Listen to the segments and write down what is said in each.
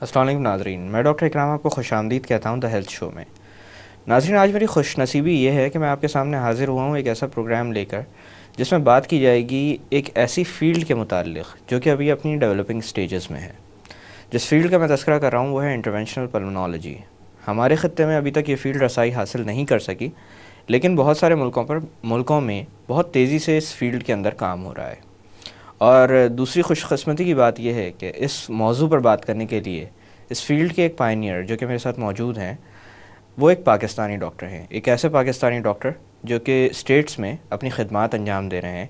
السلام علیکم ناظرین، میں ڈاکٹر اکرام آپ کو خوش آمدید کہتا ہوں دا ہیلتھ شو میں۔ ناظرین، آج میری خوش نصیبی یہ ہے کہ میں آپ کے سامنے حاضر ہوا ہوں ایک ایسا پروگرام لے کر جس میں بات کی جائے گی ایک ایسی فیلڈ کے متعلق جو کہ ابھی اپنی ڈیولپنگ سٹیجز میں ہے۔ جس فیلڈ کا میں تذکرہ کر رہا ہوں وہ ہے انٹرونشنل پلمونالوجی۔ ہمارے خطے میں ابھی تک یہ فیلڈ رسائی حاصل نہیں کر سکی، لیکن بہت سارے ملکوں میں بہت تیزی سے اس فیلڈ کے اندر کام ہو رہا ہے۔ اور دوسری خوش قسمتی کی بات یہ ہے کہ اس موضوع پر بات کرنے کے لیے اس فیلڈ کے ایک پائنیئر جو کہ میرے ساتھ موجود ہیں، وہ ایک پاکستانی ڈاکٹر ہیں، ایک ایسے پاکستانی ڈاکٹر جو کہ اسٹیٹس میں اپنی خدمات انجام دے رہے ہیں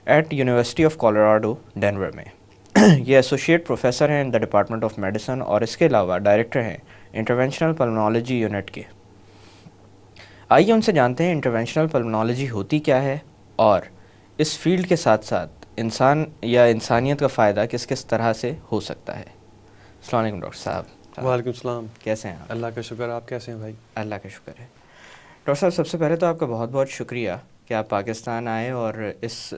at university of Colorado Denver میں۔ یہ ایسوسیٹ پروفیسر ہیں in the department of medicine اور اس کے علاوہ ڈائریکٹر ہیں انٹرونشنل پلمونالوجی یونٹ کے۔ آئیے ان سے جانتے ہیں انٹرونشنل پلمونالوجی ہوتی کیا ہے اور اس فیلڈ کے ساتھ ساتھ انسان یا انسانیت کا فائدہ کس کس طرح سے ہو سکتا ہے۔ السلام علیکم ڈاکٹر صاحب۔ وعلیکم السلام۔ کیسے ہیں آپ؟ اللہ کا شکر، آپ کیسے ہیں بھائی؟ اللہ کا شکر ہے۔ ڈاکٹر صاحب، سب سے پہلے تو آپ کا بہت بہت شکریہ کہ آپ پاکستان آئے اور اس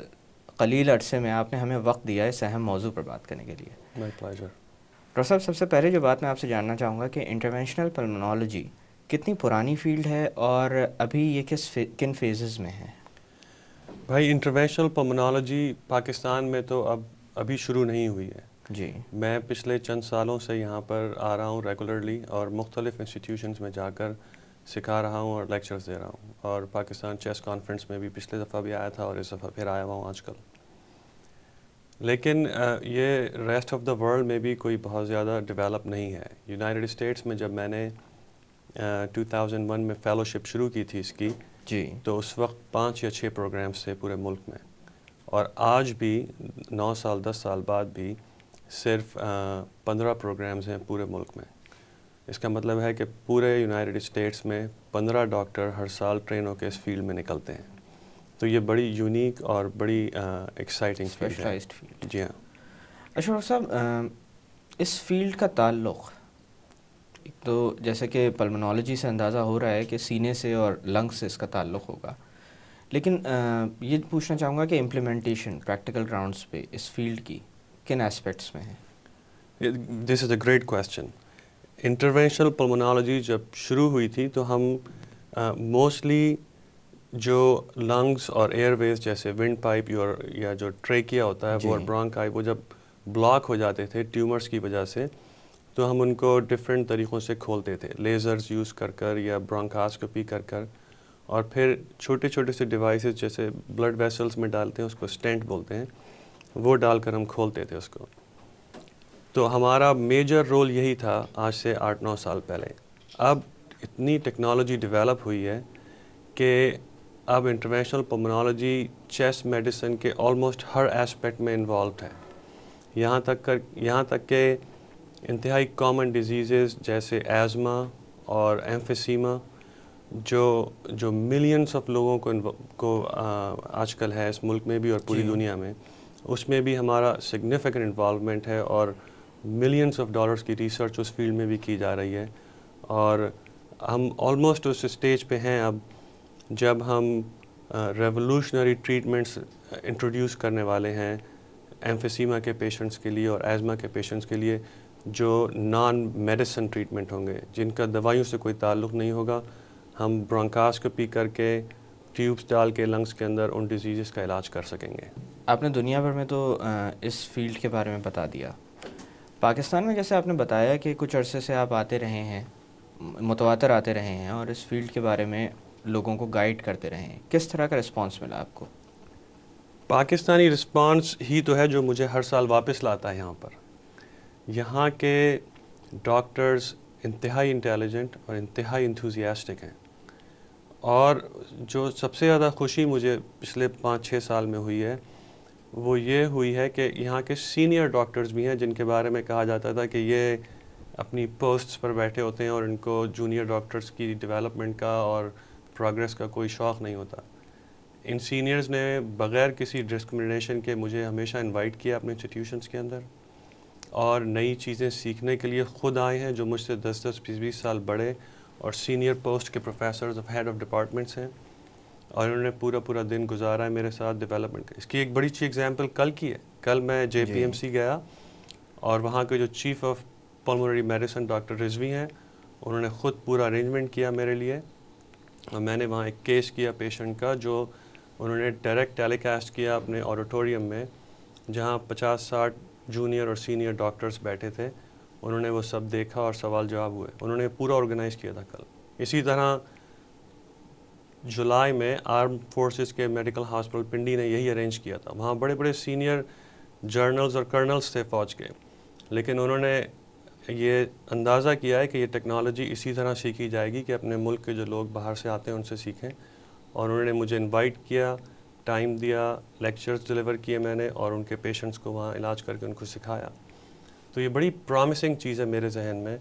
قلیل عرصے میں آپ نے ہمیں وقت دیا اس اہم موضوع پر بات کرنے کے لیے۔ مائی پلیجر۔ ڈاکٹر صاحب، سب سے پہلے جو بات میں آپ سے جاننا چاہوں گا کہ انٹرونشنل پلمونالوجی کتنی پرانی فیلڈ ہے اور ابھی یہ کن فیزز میں ہے؟ بھائی، انٹرونشنل پلمونالوجی پاکستان میں تو ابھی شروع نہیں ہوئی ہے۔ جی، میں پچھلے چند سالوں سے یہاں پر آ رہا ہوں ریگولرلی، اور مختلف انسٹیٹیوشنز میں جا کر سکھا رہا ہوں اور لیکچرز دے رہا ہوں، اور پاکستان چیس کانفرنس میں بھی پچھلے دفعہ بھی آیا تھا اور اس دفعہ پھر آیا ہوا ہوں آج کل۔ لیکن یہ ریسٹ آف دا ورلڈ میں بھی کوئی بہت زیادہ ڈیولپ نہیں ہے۔ یونائٹڈ اسٹیٹس میں جب میں نے 2001 میں فیلوشپ شروع کی تھی اس کی، جی، تو اس وقت 5 یا 6 پروگرامز تھے پورے ملک میں، اور آج بھی 9 سال 10 سال بعد بھی صرف 15 پروگرامز ہیں پورے ملک میں۔ اس کا مطلب ہے کہ پورے یونائٹڈ اسٹیٹس میں 15 ڈاکٹر ہر سال ٹرین ہو کے اس فیلڈ میں نکلتے ہیں، تو یہ بڑی یونیک اور بڑی ایکسائٹنگ فیلڈ ہے۔ Specialised field. جی ہاں۔ اچھا ڈاکٹر صاحب، اس فیلڈ کا تعلق ایک تو جیسے کہ پلمونالوجی سے اندازہ ہو رہا ہے کہ سینے سے اور لنگ سے اس کا تعلق ہوگا، لیکن یہ پوچھنا چاہوں گا کہ امپلیمنٹیشن پریکٹیکل گراؤنڈس پہ اس فیلڈ کی کن اسپیکٹس میں ہے؟ دس از اے گریٹ کویسچن۔ انٹرونشنل پلمونالوجی جب شروع ہوئی تھی تو ہم موسٹلی جو لنگس اور ایئر ویز جیسے ونڈ پائپ یا جو ٹریکیا ہوتا ہے وہ اور برونکائی، وہ جب بلاک ہو جاتے تھے ٹیومرز کی وجہ سے، تو ہم ان کو ڈفرینٹ طریقوں سے کھولتے تھے، لیزرز یوز کر کر یا برونکاسکوپی کر کر، اور پھر چھوٹے چھوٹے سے ڈیوائسز جیسے بلڈ ویسلز میں ڈالتے ہیں، اس کو اسٹینٹ بولتے ہیں، وہ ڈال کر ہم کھولتے تھے اس کو۔ تو ہمارا میجر رول یہی تھا آج سے 8-9 سال پہلے۔ اب اتنی ٹیکنالوجی ڈیولپ ہوئی ہے کہ اب انٹرونشنل پلمونالوجی چیسٹ میڈیسن کے آلموسٹ ہر ایسپیکٹ میں انوالوڈ ہے، یہاں تک کہ انتہائی کامن ڈیزیزز جیسے ایزما اور ایمفیسیما جو ملینس آف لوگوں کو آج کل ہے اس ملک میں بھی اور پوری دنیا میں، اس میں بھی ہمارا سگنیفیکنٹ انوالومنٹ ہے، اور ملینس آف ڈالرز کی ریسرچ اس فیلڈ میں بھی کی جا رہی ہے، اور ہم آلموسٹ اس اسٹیج پہ ہیں اب جب ہم ریولوشنری ٹریٹمنٹس انٹروڈیوس کرنے والے ہیں ایمفیسیما کے پیشنٹس کے لیے اور ایزما کے پیشنٹس کے لیے، جو نان میڈیسن ٹریٹمنٹ ہوں گے، جن کا دوائیوں سے کوئی تعلق نہیں ہوگا۔ ہم برونکاسکوپی کر کے ٹیوبس ڈال کے لنگس کے اندر ان ڈیزیزز کا علاج کر سکیں گے۔ آپ نے دنیا بھر میں تو اس فیلڈ کے بارے میں بتا دیا، پاکستان میں جیسے آپ نے بتایا کہ کچھ عرصے سے آپ آتے رہے ہیں، متواتر آتے رہے ہیں اور اس فیلڈ کے بارے میں لوگوں کو گائیڈ کرتے رہے ہیں، کس طرح کا رسپانس ملا آپ کو؟ پاکستانی رسپانس ہی تو ہے جو مجھے ہر سال واپس لاتا ہے یہاں پر۔ یہاں کے ڈاکٹرز انتہائی انٹیلیجنٹ اور انتہائی انتھوزیاسٹک ہیں، اور جو سب سے زیادہ خوشی مجھے پچھلے 5-6 سال میں ہوئی ہے وہ یہ ہوئی ہے کہ یہاں کے سینئر ڈاکٹرز بھی ہیں جن کے بارے میں کہا جاتا تھا کہ یہ اپنی پوسٹس پر بیٹھے ہوتے ہیں اور ان کو جونیئر ڈاکٹرز کی ڈیولپمنٹ کا اور پروگریس کا کوئی شوق نہیں ہوتا۔ ان سینئرز نے بغیر کسی ڈسکرمنیشن کے مجھے ہمیشہ انوائٹ کیا اپنے انسٹیٹیوشنس کے اندر، اور نئی چیزیں سیکھنے کے لیے خود آئے ہیں، جو مجھ سے 10-20 سال بڑے اور سینئر پوسٹ کے professors of head of departments ہیں، اور انہوں نے پورا دن گزارا ہے میرے ساتھ ڈیولپمنٹ کا۔ اس کی ایک بڑی اچھی ایگزامپل کل کی ہے۔ کل میں JPMC گیا، اور وہاں کے جو chief of pulmonary medicine doctor Rizvi ہیں، انہوں نے خود پورا ارینجمنٹ کیا میرے لیے، اور میں نے وہاں ایک کیس کیا پیشنٹ کا جو انہوں نے ڈائریکٹ ٹیلی کاسٹ کیا اپنے آڈیٹوریم میں، جہاں 50-60 جونیئر اور سینئر ڈاکٹرز بیٹھے تھے. انہوں نے وہ سب دیکھا اور سوال جواب ہوئے. انہوں نے پورا آرگنائز کیا تھا کل. اسی طرح جولائی میں آرم فورسز کے میڈیکل ہاسپٹل پنڈی نے یہی ارینج کیا تھا. وہاں بڑے بڑے سینئر جرنلز اور کرنلز تھے فوج کے، لیکن انہوں نے یہ اندازہ کیا ہے کہ یہ ٹیکنالوجی اسی طرح سیکھی جائے گی کہ اپنے ملک کے جو لوگ باہر سے آتے ہیں ان سے سیکھیں. اور انہوں نے مجھے انوائٹ کیا، ٹائم دیا، لیکچرز ڈلیور کیے میں نے، اور ان کے پیشنٹس کو وہاں علاج کر کے ان کو سکھایا. تو یہ بڑی پرامسنگ چیز ہے میرے ذہن میں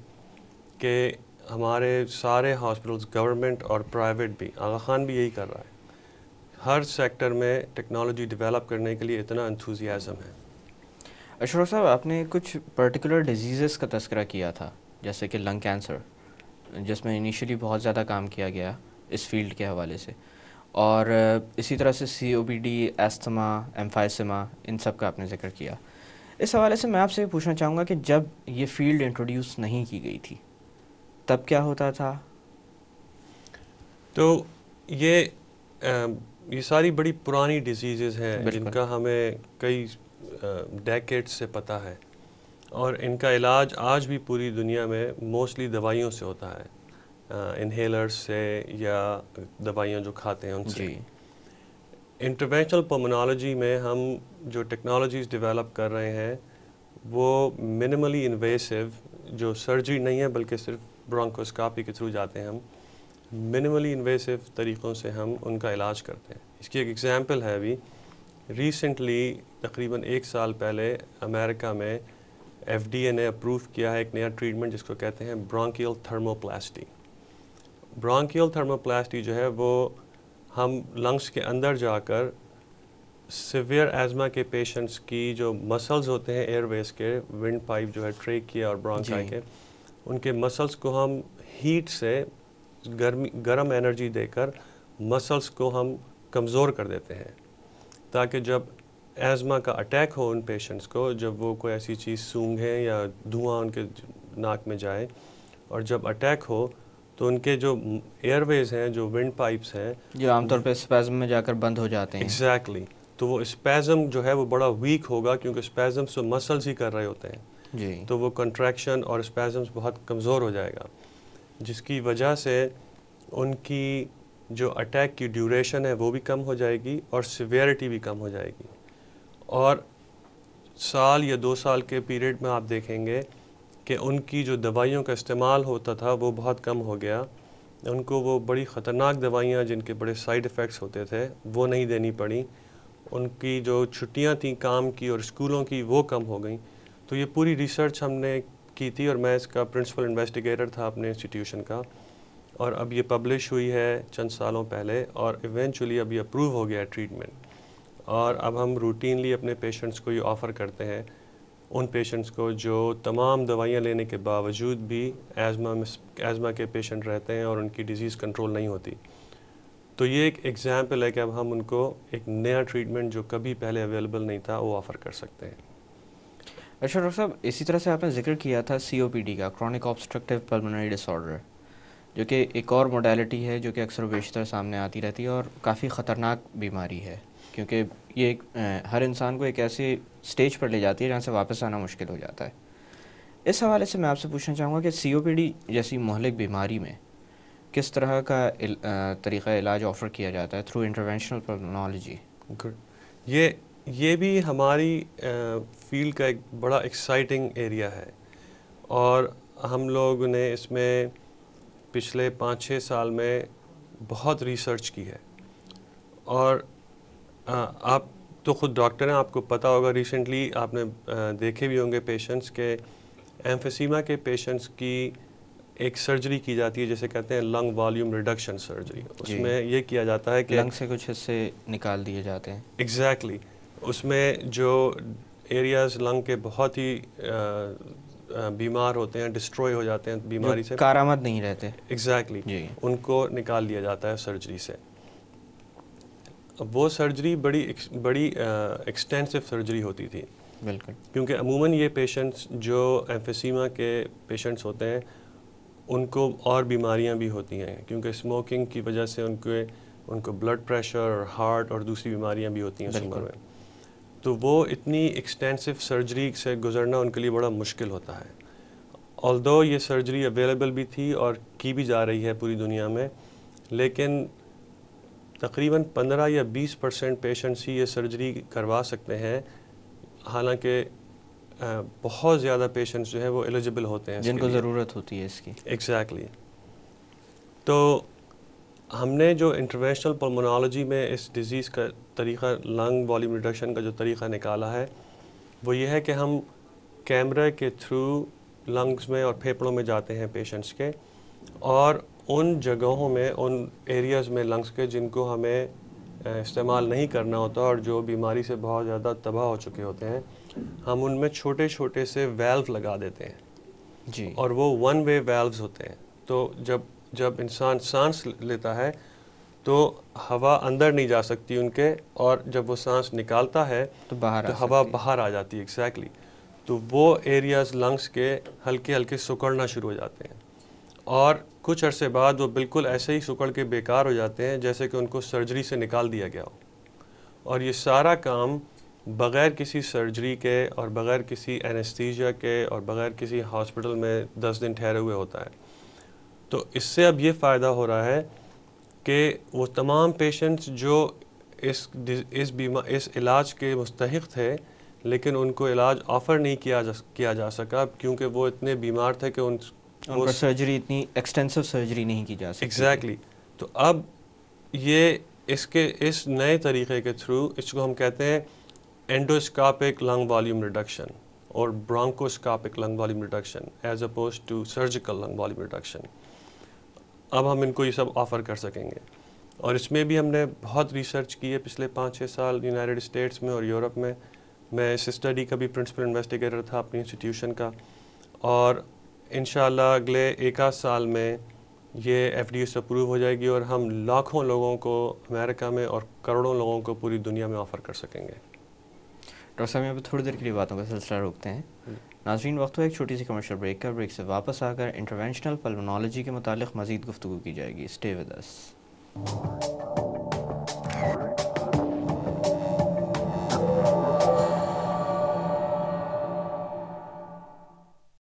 کہ ہمارے سارے ہاسپٹلز، گورنمنٹ اور پرائیویٹ بھی، آغا خان بھی یہی کر رہا ہے، ہر سیکٹر میں ٹیکنالوجی ڈیولپ کرنے کے لیے اتنا انتھوزیازم ہے. اشرف صاحب، آپ نے کچھ پرٹیکولر ڈیزیزز کا تذکرہ کیا تھا، جیسے کہ لنگ کینسر، جس میں انیشیلی بہت زیادہ کام کیا گیا اس فیلڈ کے حوالے سے، اور اسی طرح سے COPD، ایستھما، ایمفائسما، ان سب کا آپ نے ذکر کیا. اس حوالے سے میں آپ سے یہ پوچھنا چاہوں گا کہ جب یہ فیلڈ انٹروڈیوس نہیں کی گئی تھی تب کیا ہوتا تھا؟ تو یہ ساری بڑی پرانی ڈیزیزز ہیں جن کا ہمیں کئی ڈیکیڈ سے پتہ ہے، اور ان کا علاج آج بھی پوری دنیا میں موسٹلی دوائیوں سے ہوتا ہے، انہیلرز سے یا دوائیاں جو کھاتے ہیں ان سے. انٹرونشنل پلمونالوجی میں ہم جو ٹیکنالوجیز ڈیولپ کر رہے ہیں وہ منیملی انویسو، جو سرجری نہیں ہے بلکہ صرف برونکوسکاپی کے تھرو جاتے ہیں، ہم منیملی انویسو طریقوں سے ہم ان کا علاج کرتے ہیں. اس کی ایک ایگزامپل ہے، ابھی ریسنٹلی تقریباً 1 سال پہلے امریکہ میں FDA نے اپروو کیا ہے ایک نیا ٹریٹمنٹ جس کو کہتے ہیں برونکیل تھرموپلاسٹی. برونکیل تھرموپلاسٹی جو ہے وہ ہم لنگس کے اندر جا کر سیویئر ایزما کے پیشنٹس کی جو مسلز ہوتے ہیں ایئر ویز کے، ونڈ پائپ جو ہے ٹریکیا اور برونکائی کے، ان کے مسلز کو ہم ہیٹ سے گرم انرجی دے کر مسلز کو ہم کمزور کر دیتے ہیں، تاکہ جب ایزما کا اٹیک ہو ان پیشنٹس کو، جب وہ کوئی ایسی چیز سونگھیں یا دھواں ان کے ناک میں جائے، اور جب اٹیک ہو تو ان کے جو ایئر ویز ہیں، جو ونڈ پائپس ہیں، جو عام طور پہ اسپیزم میں جا کر بند ہو جاتے ہیں، ایگزیکٹلی، تو وہ اسپیزم جو ہے وہ بڑا ویک ہوگا، کیونکہ اسپیزمس تو مسلز ہی کر رہے ہوتے ہیں، تو وہ کنٹریکشن اور اسپیزمس بہت کمزور ہو جائے گا، جس کی وجہ سے ان کی جو اٹیک کی ڈیوریشن ہے وہ بھی کم ہو جائے گی اور سیویرٹی بھی کم ہو جائے گی. اور سال یا 2 سال کے پیریڈ میں آپ دیکھیں گے کہ ان کی جو دوائیوں کا استعمال ہوتا تھا وہ بہت کم ہو گیا. ان کو وہ بڑی خطرناک دوائیاں جن کے بڑے سائیڈ ایفیکٹس ہوتے تھے وہ نہیں دینی پڑیں. ان کی جو چھٹیاں تھیں کام کی اور اسکولوں کی وہ کم ہو گئیں. تو یہ پوری ریسرچ ہم نے کی تھی اور میں اس کا پرنسپل انویسٹیگیٹر تھا اپنے انسٹیٹیوشن کا, اور اب یہ پبلش ہوئی ہے چند سالوں پہلے اور ایونچولی اب یہ اپروو ہو گیا ہے ٹریٹمنٹ. اور اب ہم روٹینلی اپنے پیشنٹس کو یہ آفر کرتے ہیں, ان پیشنٹس کو جو تمام دوائیاں لینے کے باوجود بھی ایزما کے پیشنٹ رہتے ہیں اور ان کی ڈیزیز کنٹرول نہیں ہوتی. تو یہ ایک ایگزامپل ہے کہ اب ہم ان کو ایک نیا ٹریٹمنٹ جو کبھی پہلے اویلیبل نہیں تھا وہ آفر کر سکتے ہیں. اچھا ڈاکٹر صاحب, اسی طرح سے آپ نے ذکر کیا تھا COPD کا, کرونک آبسٹرکٹیو پلمونری ڈس آرڈر, جو کہ ایک اور موڈیلٹی ہے جو کہ اکثر و بیشتر سامنے آتی رہتی ہے اور کافی خطرناک بیماری ہے, کیونکہ یہ ہر انسان کو ایک ایسی سٹیج پر لے جاتی ہے جہاں سے واپس آنا مشکل ہو جاتا ہے. اس حوالے سے میں آپ سے پوچھنا چاہوں گا کہ COPD جیسی مہلک بیماری میں کس طرح کا طریقہ علاج آفر کیا جاتا ہے تھرو انٹرونشنل پلمونالوجی؟ یہ بھی ہماری فیلڈ کا ایک بڑا ایکسائٹنگ ایریا ہے, اور ہم لوگ نے اس میں پچھلے 5-6 سال میں بہت ریسرچ کی ہے. اور آپ تو خود ڈاکٹر ہیں, آپ کو پتہ ہوگا, ریسنٹلی آپ نے دیکھے بھی ہوں گے پیشنٹس کے ایمفیسیما کے پیشنٹس کی ایک سرجری کی جاتی ہے جسے کہتے ہیں لنگ والیوم ریڈکشن سرجری. اس میں یہ کیا جاتا ہے کہ لنگ سے کچھ حصے نکال دیے جاتے ہیں. ایگزیکٹلی, اس میں جو ایریاز لنگ کے بہت ہی بیمار ہوتے ہیں, ڈسٹروائے ہو جاتے ہیں بیماری سے, کارآمد نہیں رہتے, ایگزیکٹلی, ان کو نکال دیا جاتا ہے سرجری سے. اب وہ سرجری بڑی ایکسٹینسو سرجری ہوتی تھی, بالکل. کیونکہ عموماً یہ پیشنٹس جو ایمفیسیما کے پیشنٹس ہوتے ہیں ان کو اور بیماریاں بھی ہوتی ہیں، کیونکہ اسموکنگ کی وجہ سے ان کو بلڈ پریشر اور ہارٹ اور دوسری بیماریاں بھی ہوتی ہیں اس عمر میں. تو وہ اتنی ایکسٹینسو سرجری سے گزرنا ان کے لیے بڑا مشکل ہوتا ہے. آلدو یہ سرجری اویلیبل بھی تھی اور کی بھی جا رہی ہے پوری دنیا میں، لیکن تقریباً 15 یا 20% پیشنٹس ہی یہ سرجری کروا سکتے ہیں، حالانکہ بہت زیادہ پیشنٹس جو ہیں وہ ایلیجبل ہوتے ہیں جن کو ضرورت ہوتی ہے اس کی. ایگزیکٹلی. تو ہم نے جو انٹرونشنل پلمونالوجی میں اس ڈیزیز کا طریقہ، لنگ والیوم ریڈکشن کا جو طریقہ نکالا ہے وہ یہ ہے کہ ہم کیمرے کے تھرو لنگز میں اور پھیپھڑوں میں جاتے ہیں پیشنٹس کے، اور ان جگہوں میں، ان ایریاز میں لنگز کے جن کو ہمیں استعمال نہیں کرنا ہوتا اور جو بیماری سے بہت زیادہ تباہ ہو چکے ہوتے ہیں، ہم ان میں چھوٹے چھوٹے سے ویلو لگا دیتے ہیں. جی. اور وہ ون وے ویلوز ہوتے ہیں. تو جب انسان سانس لیتا ہے تو ہوا اندر نہیں جا سکتی ان کے، اور جب وہ سانس نکالتا ہے تو ہوا باہر آ جاتی ہے. ایگزیکٹلی. تو وہ ایریاز لنگس کے ہلکے ہلکے سکڑنا شروع ہو جاتے ہیں، اور کچھ عرصے بعد وہ بالکل ایسے ہی سکڑ کے بیکار ہو جاتے ہیں جیسے کہ ان کو سرجری سے نکال دیا گیا ہو. اور یہ سارا کام بغیر کسی سرجری کے اور بغیر کسی اینستھیزیا کے اور بغیر کسی ہاسپٹل میں 10 دن ٹھہرے ہوئے ہوتا ہے. تو اس سے اب یہ فائدہ ہو رہا ہے کہ وہ تمام پیشنٹس جو اس علاج کے مستحق تھے لیکن ان کو علاج آفر نہیں کیا جا سکا کیونکہ وہ اتنے بیمار تھے کہ ان پر سرجری، اتنی ایکسٹینسو سرجری نہیں کی جا سکتی. ایگزیکٹلی. تو اب یہ اس نئے طریقے کے تھرو، اس کو ہم کہتے ہیں اینڈوسکاپک لنگ والیوم ریڈکشن اور bronchoscopic lung volume reduction as oppose to surgical lung volume reduction. اب ہم ان کو یہ سب آفر کر سکیں گے، اور اس میں بھی ہم نے بہت ریسرچ کی ہے پچھلے 5-6 سال یونائٹڈ اسٹیٹس میں اور یورپ میں. میں اس اسٹڈی کا بھی پرنسپل انویسٹیگیٹر تھا اپنی انسٹیٹیوشن کا، اور انشاءاللہ اگلے 1 سال میں یہ FDA سے اپروو ہو جائے گی اور ہم لاکھوں لوگوں کو امریکہ میں اور کروڑوں لوگوں کو پوری دنیا میں آفر کر سکیں گے. ڈاکٹر صاحب یہاں پہ تھوڑی دیر کے لیے باتوں کا سلسلہ روکتے ہیں. ناظرین، وقت ہو ایک چھوٹی سی کمرشل بریک کا. بریک سے واپس آ کر انٹرونشنل پلمونالوجی کے متعلق مزید گفتگو کی جائے گی. Stay with us.